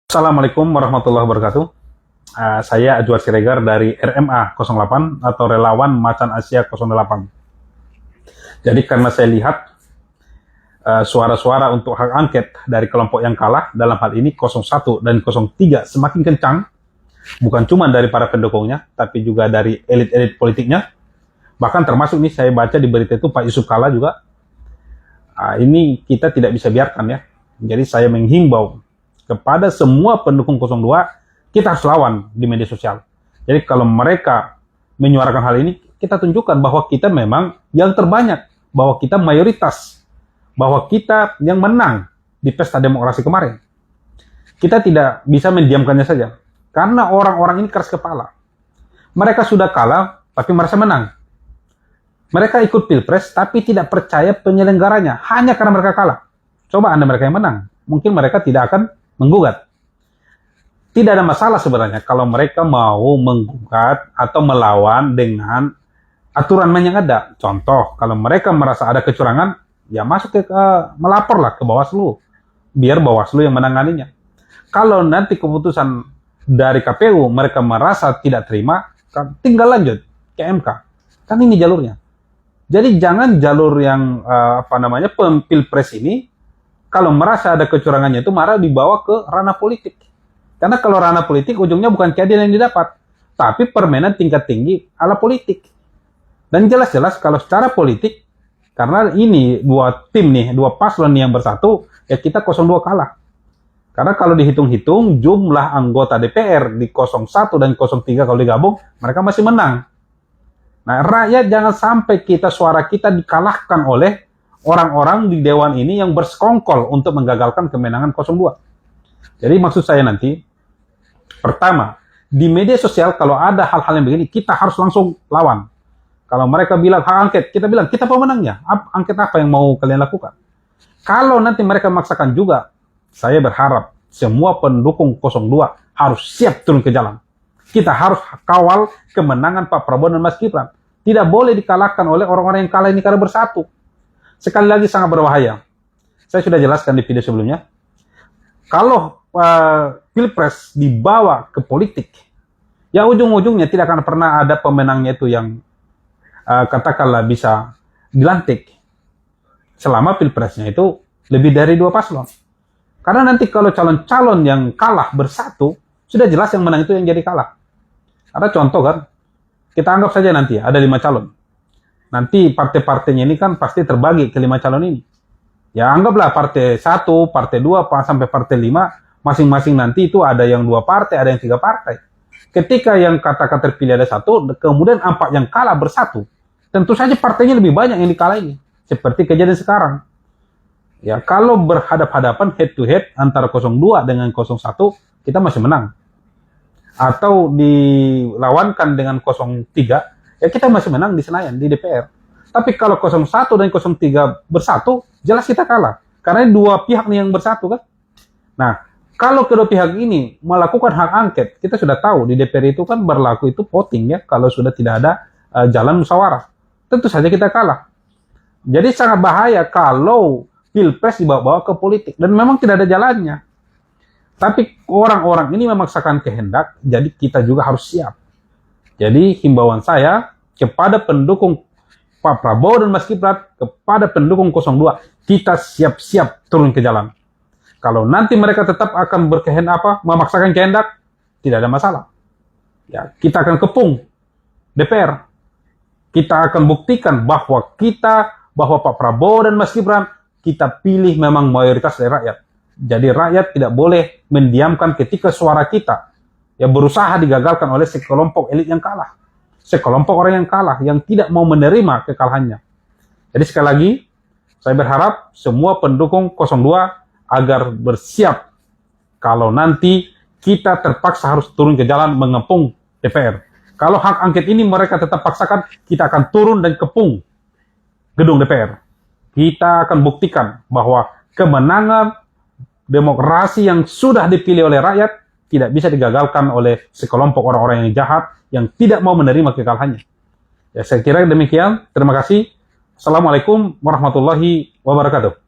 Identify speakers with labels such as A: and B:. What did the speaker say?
A: Assalamualaikum warahmatullahi wabarakatuh. Saya Edward Siregar dari RMA 08 atau Relawan Macan Asia 08. Jadi karena saya lihat suara-suara untuk hak angket dari kelompok yang kalah, dalam hal ini 01 dan 03 semakin kencang, bukan cuma dari para pendukungnya, tapi juga dari elit-elit politiknya. Bahkan termasuk nih saya baca di berita itu Pak Yusuf Kalla juga. Ini kita tidak bisa biarkan ya. Jadi saya menghimbau kepada semua pendukung 02, kita harus lawan di media sosial. Jadi kalau mereka menyuarakan hal ini, kita tunjukkan bahwa kita memang yang terbanyak, bahwa kita mayoritas, bahwa kita yang menang di pesta demokrasi kemarin. Kita tidak bisa mendiamkannya saja, karena orang-orang ini keras kepala. Mereka sudah kalah, tapi merasa menang. Mereka ikut pilpres, tapi tidak percaya penyelenggaranya, hanya karena mereka kalah. Coba Anda mereka yang menang, mungkin mereka tidak akan menggugat. Tidak ada masalah sebenarnya kalau mereka mau menggugat atau melawan dengan aturan main yang ada. Contoh, kalau mereka merasa ada kecurangan, ya masuk melaporlah ke Bawaslu, biar Bawaslu yang menanganinya. Kalau nanti keputusan dari KPU mereka merasa tidak terima, tinggal lanjut ke MK. Kan ini jalurnya. Jadi jangan jalur yang pilpres ini, kalau merasa ada kecurangannya itu marah dibawa ke ranah politik. Karena kalau ranah politik ujungnya bukan keadilan yang didapat, tapi permainan tingkat tinggi ala politik. Dan jelas-jelas kalau secara politik, karena ini dua tim nih, dua paslon yang bersatu, ya kita 02 kalah. Karena kalau dihitung-hitung jumlah anggota DPR di 01 dan 03 kalau digabung, mereka masih menang. Nah, rakyat jangan sampai suara kita dikalahkan oleh orang-orang di Dewan ini yang bersekongkol untuk menggagalkan kemenangan 02. Jadi maksud saya nanti, pertama, di media sosial kalau ada hal-hal yang begini, kita harus langsung lawan. Kalau mereka bilang hak angket, kita bilang, kita pemenangnya. Angket apa yang mau kalian lakukan? Kalau nanti mereka memaksakan juga, saya berharap semua pendukung 02 harus siap turun ke jalan. Kita harus kawal kemenangan Pak Prabowo dan Mas Gibran. Tidak boleh dikalahkan oleh orang-orang yang kalah ini karena bersatu. Sekali lagi sangat berbahaya. Saya sudah jelaskan di video sebelumnya. Kalau pilpres dibawa ke politik, ya ujung-ujungnya tidak akan pernah ada pemenangnya itu yang katakanlah bisa dilantik. Selama pilpresnya itu lebih dari 2 paslon. Karena nanti kalau calon-calon yang kalah bersatu, sudah jelas yang menang itu yang jadi kalah. Ada contoh kan, kita anggap saja nanti ada 5 calon. Nanti partai-partainya ini kan pasti terbagi ke 5 calon ini. Ya anggaplah partai 1, partai 2, sampai partai 5, masing-masing nanti itu ada yang 2 partai, ada yang 3 partai. Ketika yang katakan terpilih ada 1, kemudian 4 yang kalah bersatu, tentu saja partainya lebih banyak yang dikalahin. Seperti kejadian sekarang. Ya kalau berhadap-hadapan head to head antara 02 dengan 01, kita masih menang. Atau dilawankan dengan 03, ya kita masih menang di Senayan, di DPR. Tapi kalau 01 dan 03 bersatu, jelas kita kalah. Karena 2 pihak nih yang bersatu kan. Nah, kalau kedua pihak ini melakukan hak angket, kita sudah tahu di DPR itu kan berlaku itu voting ya, kalau sudah tidak ada jalan musyawarah. Tentu saja kita kalah. Jadi sangat bahaya kalau pilpres dibawa-bawa ke politik. Dan memang tidak ada jalannya. Tapi orang-orang ini memaksakan kehendak, jadi kita juga harus siap. Jadi himbauan saya kepada pendukung Pak Prabowo dan Mas Gibran, kepada pendukung 02, kita siap-siap turun ke jalan. Kalau nanti mereka tetap akan memaksakan kehendak, tidak ada masalah. Ya, kita akan kepung DPR. Kita akan buktikan bahwa Pak Prabowo dan Mas Gibran, kita pilih memang mayoritas dari rakyat. Jadi rakyat tidak boleh mendiamkan ketika suara kita yang berusaha digagalkan oleh sekelompok elit yang kalah. Sekelompok orang yang kalah, yang tidak mau menerima kekalahannya. Jadi sekali lagi, saya berharap semua pendukung 02 agar bersiap kalau nanti kita terpaksa harus turun ke jalan mengepung DPR. Kalau hak angket ini mereka tetap paksakan, kita akan turun dan kepung gedung DPR. Kita akan buktikan bahwa kemenangan demokrasi yang sudah dipilih oleh rakyat tidak bisa digagalkan oleh sekelompok orang-orang yang jahat yang tidak mau menerima kekalahannya. Ya, saya kira demikian. Terima kasih. Assalamualaikum warahmatullahi wabarakatuh.